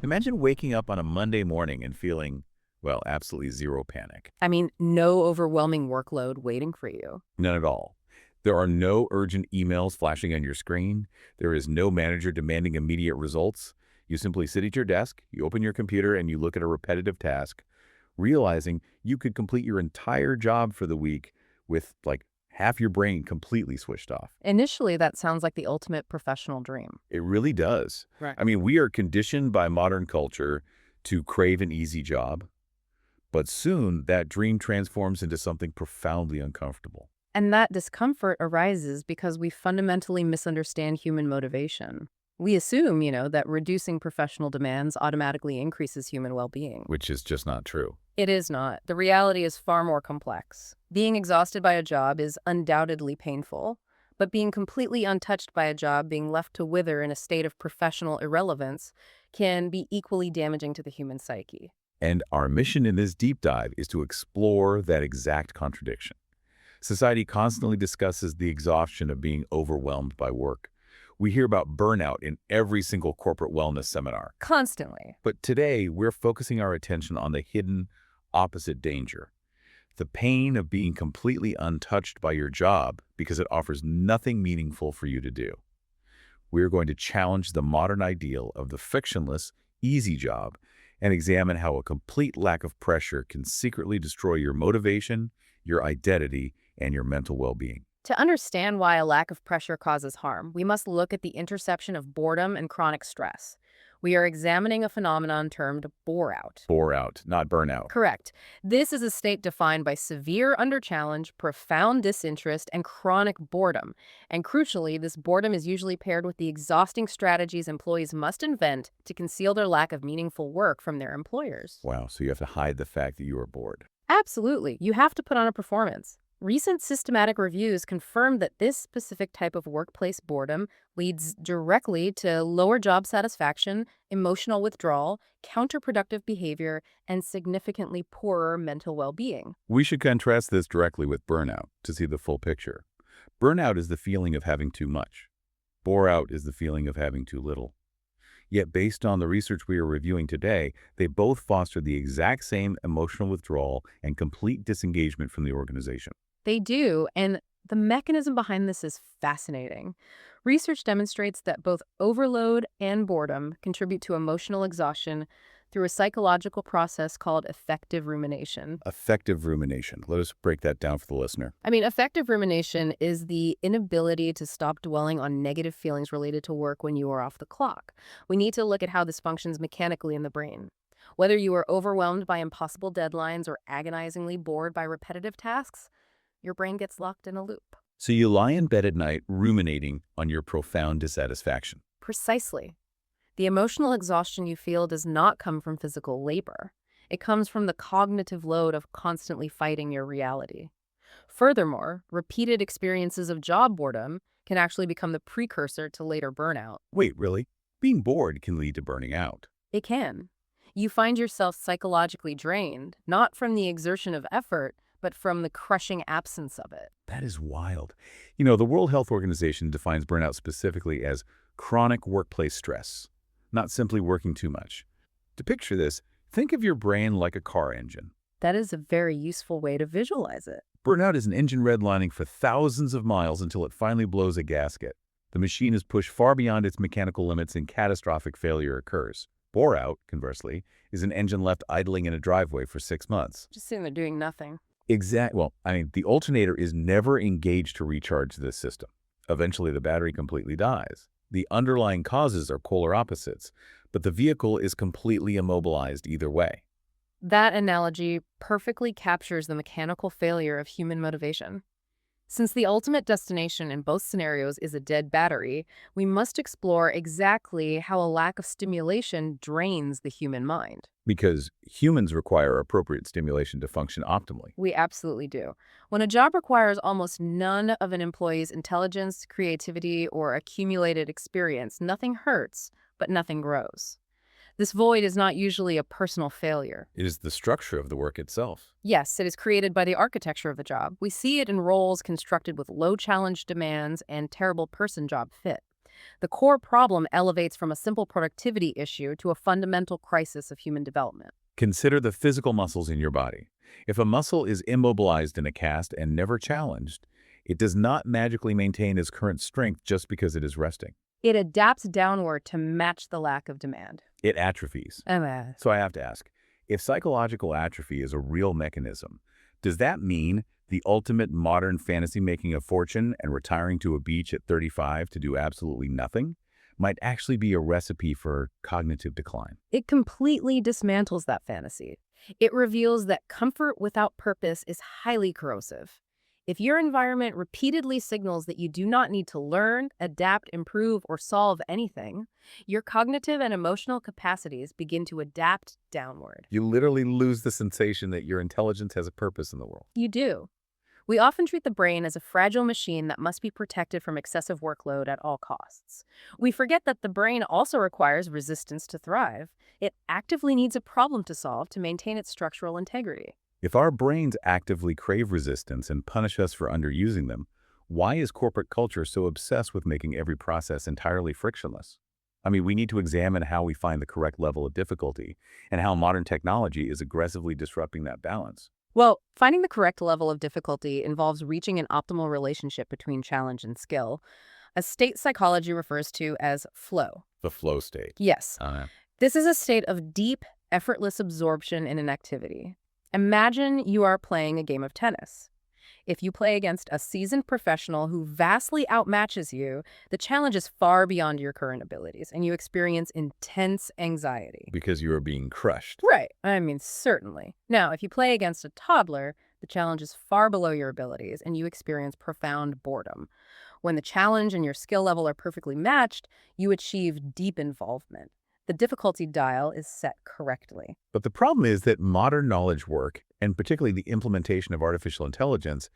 Imagine waking up on a Monday morning and feeling, well, absolutely zero panic. I mean, no overwhelming workload waiting for you. None at all. There are no urgent emails flashing on your screen. There is no manager demanding immediate results. You simply sit at your desk, you open your computer, and you look at a repetitive task, realizing you could complete your entire job for the week with like half your brain completely switched off. Initially, that sounds like the ultimate professional dream. It really does. Right. I mean, we are conditioned by modern culture to crave an easy job, but soon that dream transforms into something profoundly uncomfortable. And that discomfort arises because we fundamentally misunderstand human motivation. We assume, that reducing professional demands automatically increases human well-being. Which is just not true. It is not. The reality is far more complex. Being exhausted by a job is undoubtedly painful, but being completely untouched by a job, being left to wither in a state of professional irrelevance, can be equally damaging to the human psyche. And our mission in this deep dive is to explore that exact contradiction. Society constantly discusses the exhaustion of being overwhelmed by work. We hear about burnout in every single corporate wellness seminar. Constantly. But today, we're focusing our attention on the hidden opposite danger. The pain of being completely untouched by your job because it offers nothing meaningful for you to do. We're going to challenge the modern ideal of the frictionless, easy job and examine how a complete lack of pressure can secretly destroy your motivation, your identity, and your mental well-being. To understand why a lack of pressure causes harm, we must look at the intersection of boredom and chronic stress. We are examining a phenomenon termed boreout. Boreout, not burnout. Correct. This is a state defined by severe underchallenge, profound disinterest, and chronic boredom. And crucially, this boredom is usually paired with the exhausting strategies employees must invent to conceal their lack of meaningful work from their employers. Wow, so you have to hide the fact that you are bored. Absolutely. You have to put on a performance. Recent systematic reviews confirm that this specific type of workplace boredom leads directly to lower job satisfaction, emotional withdrawal, counterproductive behavior, and significantly poorer mental well-being. We should contrast this directly with burnout to see the full picture. Burnout is the feeling of having too much. Boreout is the feeling of having too little. Yet based on the research we are reviewing today, they both foster the exact same emotional withdrawal and complete disengagement from the organization. They do, and the mechanism behind this is fascinating. Research demonstrates that both overload and boredom contribute to emotional exhaustion through a psychological process called affective rumination. Affective rumination. Let us break that down for the listener. Affective rumination is the inability to stop dwelling on negative feelings related to work when you are off the clock. We need to look at how this functions mechanically in the brain. Whether you are overwhelmed by impossible deadlines or agonizingly bored by repetitive tasks, your brain gets locked in a loop. So you lie in bed at night ruminating on your profound dissatisfaction. Precisely. The emotional exhaustion you feel does not come from physical labor. It comes from the cognitive load of constantly fighting your reality. Furthermore, repeated experiences of job boredom can actually become the precursor to later burnout. Wait, really? Being bored can lead to burning out. It can. You find yourself psychologically drained, not from the exertion of effort, but from the crushing absence of it. That is wild. The World Health Organization defines burnout specifically as chronic workplace stress, not simply working too much. To picture this, think of your brain like a car engine. That is a very useful way to visualize it. Burnout is an engine redlining for thousands of miles until it finally blows a gasket. The machine is pushed far beyond its mechanical limits and catastrophic failure occurs. Boreout, conversely, is an engine left idling in a driveway for 6 months. Just sitting there doing nothing. The alternator is never engaged to recharge this system. Eventually, the battery completely dies. The underlying causes are polar opposites, but the vehicle is completely immobilized either way. That analogy perfectly captures the mechanical failure of human motivation. Since the ultimate destination in both scenarios is a dead battery, we must explore exactly how a lack of stimulation drains the human mind. Because humans require appropriate stimulation to function optimally. We absolutely do. When a job requires almost none of an employee's intelligence, creativity, or accumulated experience, nothing hurts, but nothing grows. This void is not usually a personal failure. It is the structure of the work itself. Yes, it is created by the architecture of the job. We see it in roles constructed with low challenge demands and terrible person-job fit. The core problem elevates from a simple productivity issue to a fundamental crisis of human development. Consider the physical muscles in your body. If a muscle is immobilized in a cast and never challenged, it does not magically maintain its current strength just because it is resting. It adapts downward to match the lack of demand. It atrophies. So I have to ask, if psychological atrophy is a real mechanism, does that mean the ultimate modern fantasy making a fortune and retiring to a beach at 35 to do absolutely nothing might actually be a recipe for cognitive decline? It completely dismantles that fantasy. It reveals that comfort without purpose is highly corrosive. If your environment repeatedly signals that you do not need to learn, adapt, improve, or solve anything, your cognitive and emotional capacities begin to adapt downward. You literally lose the sensation that your intelligence has a purpose in the world. You do. We often treat the brain as a fragile machine that must be protected from excessive workload at all costs. We forget that the brain also requires resistance to thrive. It actively needs a problem to solve to maintain its structural integrity. If our brains actively crave resistance and punish us for underusing them, why is corporate culture so obsessed with making every process entirely frictionless? I mean, we need to examine how we find the correct level of difficulty and how modern technology is aggressively disrupting that balance. Well, finding the correct level of difficulty involves reaching an optimal relationship between challenge and skill, a state psychology refers to as flow. The flow state. Yes, this is a state of deep, effortless absorption in an activity. Imagine you are playing a game of tennis. If you play against a seasoned professional who vastly outmatches you, the challenge is far beyond your current abilities, and you experience intense anxiety. Because you are being crushed. Right. I mean, certainly. Now, if you play against a toddler, the challenge is far below your abilities, and you experience profound boredom. When the challenge and your skill level are perfectly matched, you achieve deep involvement. The difficulty dial is set correctly. But the problem is that modern knowledge work, and particularly the implementation of artificial intelligence,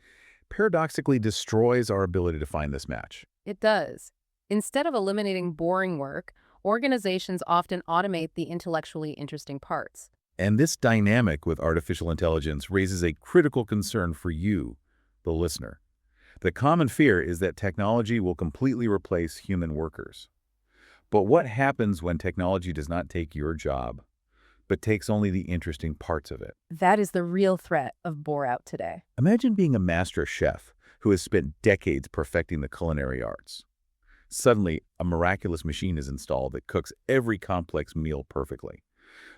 paradoxically destroys our ability to find this match. It does. Instead of eliminating boring work, organizations often automate the intellectually interesting parts. And this dynamic with artificial intelligence raises a critical concern for you, the listener. The common fear is that technology will completely replace human workers. But what happens when technology does not take your job, but takes only the interesting parts of it? That is the real threat of Boreout today. Imagine being a master chef who has spent decades perfecting the culinary arts. Suddenly, a miraculous machine is installed that cooks every complex meal perfectly.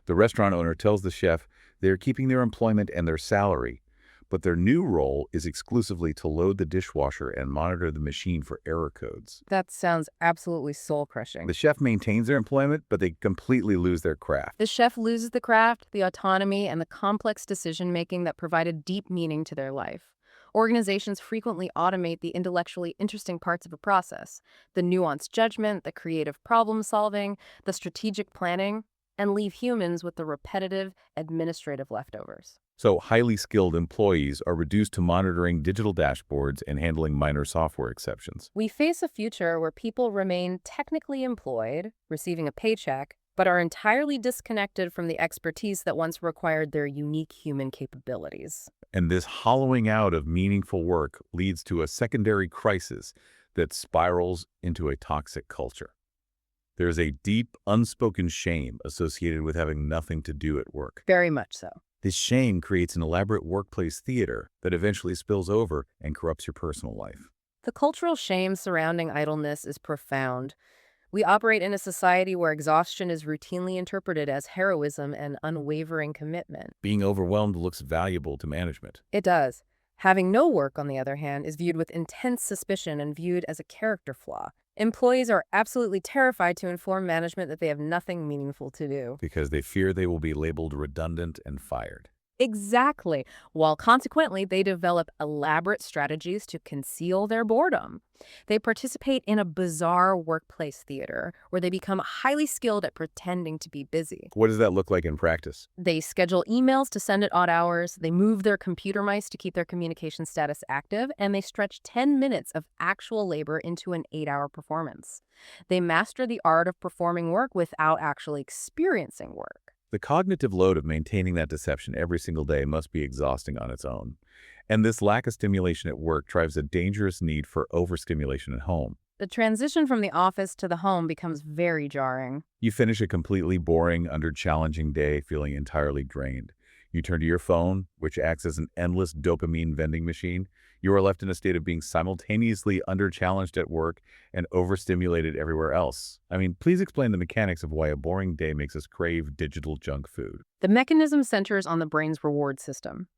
The restaurant owner tells the chef they are keeping their employment and their salary, but their new role is exclusively to load the dishwasher and monitor the machine for error codes. That sounds absolutely soul-crushing. The chef maintains their employment, but they completely lose their craft. The chef loses the craft, the autonomy, and the complex decision-making that provided deep meaning to their life. Organizations frequently automate the intellectually interesting parts of a process, the nuanced judgment, the creative problem-solving, the strategic planning, and leave humans with the repetitive, administrative leftovers. So highly skilled employees are reduced to monitoring digital dashboards and handling minor software exceptions. We face a future where people remain technically employed, receiving a paycheck, but are entirely disconnected from the expertise that once required their unique human capabilities. And this hollowing out of meaningful work leads to a secondary crisis that spirals into a toxic culture. There is a deep, unspoken shame associated with having nothing to do at work. Very much so. This shame creates an elaborate workplace theater that eventually spills over and corrupts your personal life. The cultural shame surrounding idleness is profound. We operate in a society where exhaustion is routinely interpreted as heroism and unwavering commitment. Being overwhelmed looks valuable to management. It does. Having no work, on the other hand, is viewed with intense suspicion and viewed as a character flaw. Employees are absolutely terrified to inform management that they have nothing meaningful to do. Because they fear they will be labeled redundant and fired. Exactly, while consequently they develop elaborate strategies to conceal their boredom. They participate in a bizarre workplace theater where they become highly skilled at pretending to be busy. What does that look like in practice? They schedule emails to send at odd hours, they move their computer mice to keep their communication status active, and they stretch 10 minutes of actual labor into an 8-hour performance. They master the art of performing work without actually experiencing work. The cognitive load of maintaining that deception every single day must be exhausting on its own. And this lack of stimulation at work drives a dangerous need for overstimulation at home. The transition from the office to the home becomes very jarring. You finish a completely boring, under-challenging day feeling entirely drained. You turn to your phone, which acts as an endless dopamine vending machine. You are left in a state of being simultaneously under-challenged at work and overstimulated everywhere else. I mean, please explain the mechanics of why a boring day makes us crave digital junk food. The mechanism centers on the brain's reward system.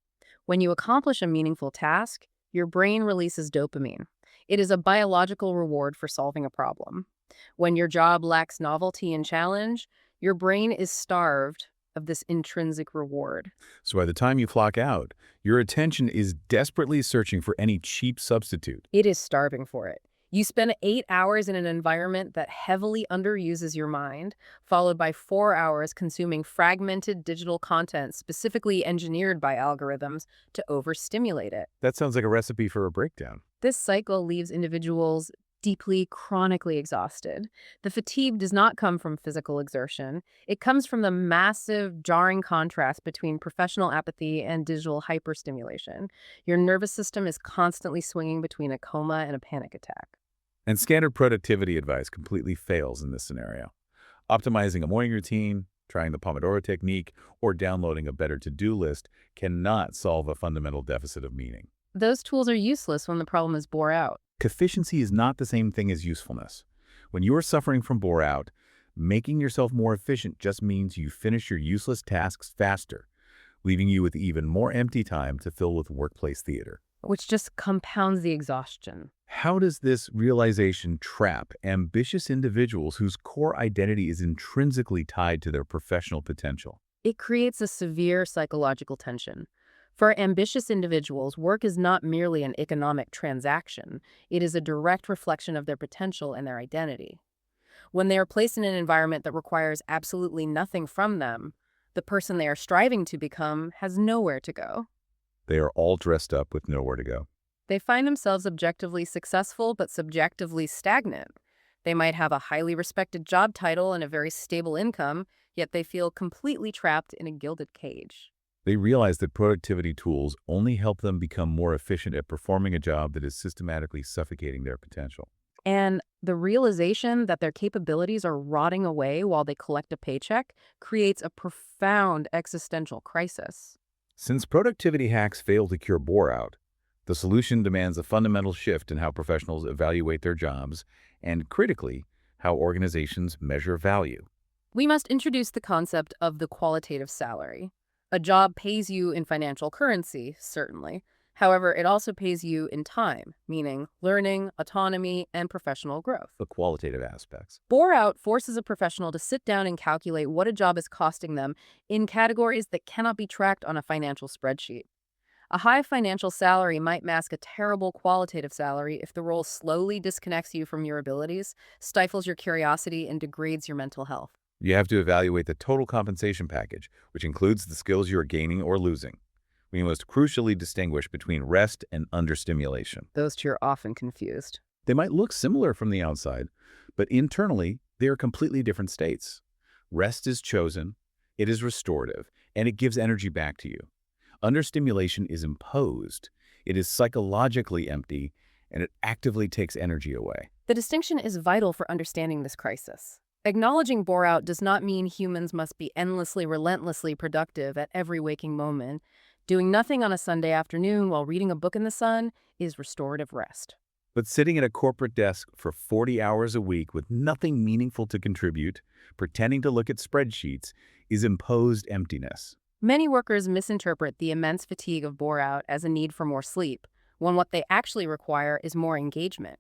When you accomplish a meaningful task, your brain releases dopamine. It is a biological reward for solving a problem. When your job lacks novelty and challenge, your brain is starved of this intrinsic reward. So by the time you clock out, your attention is desperately searching for any cheap substitute. It is starving for it. You spend 8 hours in an environment that heavily underuses your mind, followed by 4 hours consuming fragmented digital content specifically engineered by algorithms to overstimulate it. That sounds like a recipe for a breakdown. This cycle leaves individuals deeply, chronically exhausted. The fatigue does not come from physical exertion. It comes from the massive, jarring contrast between professional apathy and digital hyperstimulation. Your nervous system is constantly swinging between a coma and a panic attack. And standard productivity advice completely fails in this scenario. Optimizing a morning routine, trying the Pomodoro technique, or downloading a better to-do list cannot solve a fundamental deficit of meaning. Those tools are useless when the problem is bore out. Efficiency is not the same thing as usefulness. When you are suffering from bore-out, making yourself more efficient just means you finish your useless tasks faster, leaving you with even more empty time to fill with workplace theater. Which just compounds the exhaustion. How does this realization trap ambitious individuals whose core identity is intrinsically tied to their professional potential? It creates a severe psychological tension. For ambitious individuals, work is not merely an economic transaction. It is a direct reflection of their potential and their identity. When they are placed in an environment that requires absolutely nothing from them, the person they are striving to become has nowhere to go. They are all dressed up with nowhere to go. They find themselves objectively successful but subjectively stagnant. They might have a highly respected job title and a very stable income, yet they feel completely trapped in a gilded cage. They realize that productivity tools only help them become more efficient at performing a job that is systematically suffocating their potential. And the realization that their capabilities are rotting away while they collect a paycheck creates a profound existential crisis. Since productivity hacks fail to cure bore-out, the solution demands a fundamental shift in how professionals evaluate their jobs and, critically, how organizations measure value. We must introduce the concept of the qualitative salary. A job pays you in financial currency, certainly. However, it also pays you in time, meaning learning, autonomy, and professional growth. The qualitative aspects. Boreout forces a professional to sit down and calculate what a job is costing them in categories that cannot be tracked on a financial spreadsheet. A high financial salary might mask a terrible qualitative salary if the role slowly disconnects you from your abilities, stifles your curiosity, and degrades your mental health. You have to evaluate the total compensation package, which includes the skills you are gaining or losing. We must crucially distinguish between rest and understimulation. Those two are often confused. They might look similar from the outside, but internally, they are completely different states. Rest is chosen, it is restorative, and it gives energy back to you. Understimulation is imposed. It is psychologically empty, and it actively takes energy away. The distinction is vital for understanding this crisis. Acknowledging Boreout does not mean humans must be endlessly, relentlessly productive at every waking moment. Doing nothing on a Sunday afternoon while reading a book in the sun is restorative rest. But sitting at a corporate desk for 40 hours a week with nothing meaningful to contribute, pretending to look at spreadsheets, is imposed emptiness. Many workers misinterpret the immense fatigue of Boreout as a need for more sleep, when what they actually require is more engagement.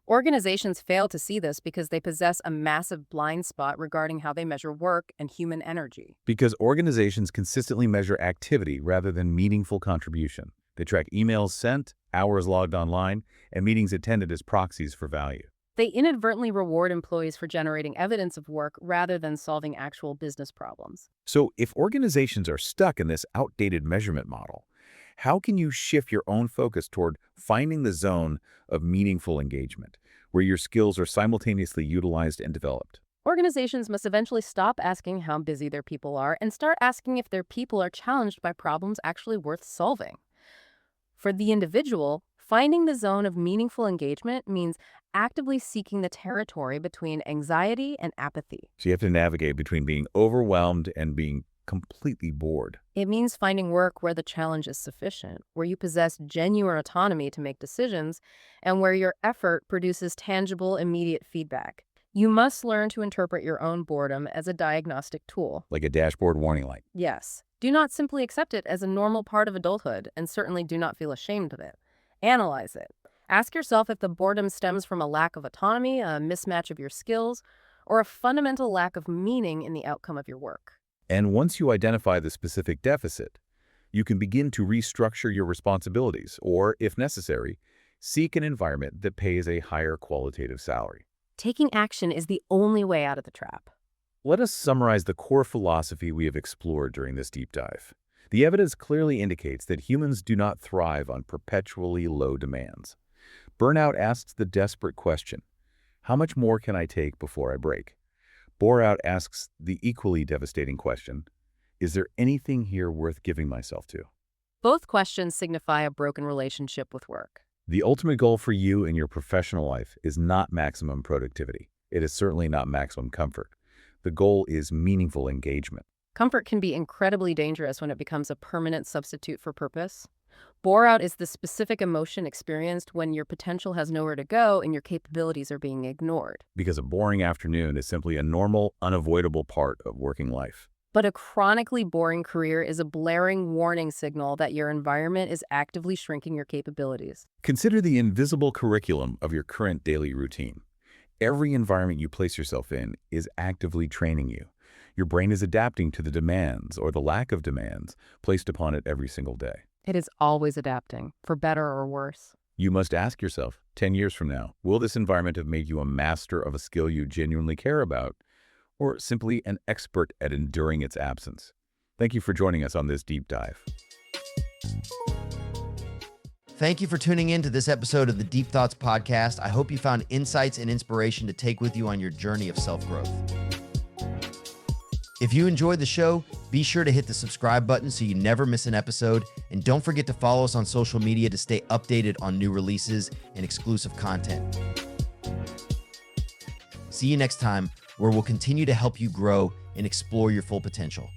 Organizations fail to see this because they possess a massive blind spot regarding how they measure work and human energy. Because organizations consistently measure activity rather than meaningful contribution. They track emails sent, hours logged online, and meetings attended as proxies for value. They inadvertently reward employees for generating evidence of work rather than solving actual business problems. So if organizations are stuck in this outdated measurement model, how can you shift your own focus toward finding the zone of meaningful engagement, where your skills are simultaneously utilized and developed? Organizations must eventually stop asking how busy their people are and start asking if their people are challenged by problems actually worth solving. For the individual, Finding the zone of meaningful engagement means actively seeking the territory between anxiety and apathy. So you have to navigate between being overwhelmed and being completely bored. It means finding work where the challenge is sufficient, where you possess genuine autonomy to make decisions, and where your effort produces tangible, immediate feedback. You must learn to interpret your own boredom as a diagnostic tool. Like a dashboard warning light. Yes. Do not simply accept it as a normal part of adulthood, and certainly do not feel ashamed of it. Analyze it. Ask yourself if the boredom stems from a lack of autonomy, a mismatch of your skills, or a fundamental lack of meaning in the outcome of your work. And once you identify the specific deficit, you can begin to restructure your responsibilities or, if necessary, seek an environment that pays a higher qualitative salary. Taking action is the only way out of the trap. Let us summarize the core philosophy we have explored during this deep dive. The evidence clearly indicates that humans do not thrive on perpetually low demands. Burnout asks the desperate question, how much more can I take before I break? Boreout asks the equally devastating question, is there anything here worth giving myself to? Both questions signify a broken relationship with work. The ultimate goal for you in your professional life is not maximum productivity. It is certainly not maximum comfort. The goal is meaningful engagement. Comfort can be incredibly dangerous when it becomes a permanent substitute for purpose. Boreout is the specific emotion experienced when your potential has nowhere to go and your capabilities are being ignored. Because a boring afternoon is simply a normal, unavoidable part of working life. But a chronically boring career is a blaring warning signal that your environment is actively shrinking your capabilities. Consider the invisible curriculum of your current daily routine. Every environment you place yourself in is actively training you. Your brain is adapting to the demands or the lack of demands placed upon it every single day. It is always adapting, for better or worse. You must ask yourself, 10 years from now, will this environment have made you a master of a skill you genuinely care about, or simply an expert at enduring its absence? Thank you for joining us on this deep dive. Thank you for tuning in to this episode of the Deep Thoughts Podcast. I hope you found insights and inspiration to take with you on your journey of self-growth. If you enjoyed the show, be sure to hit the subscribe button so you never miss an episode. And don't forget to follow us on social media to stay updated on new releases and exclusive content. See you next time, where we'll continue to help you grow and explore your full potential.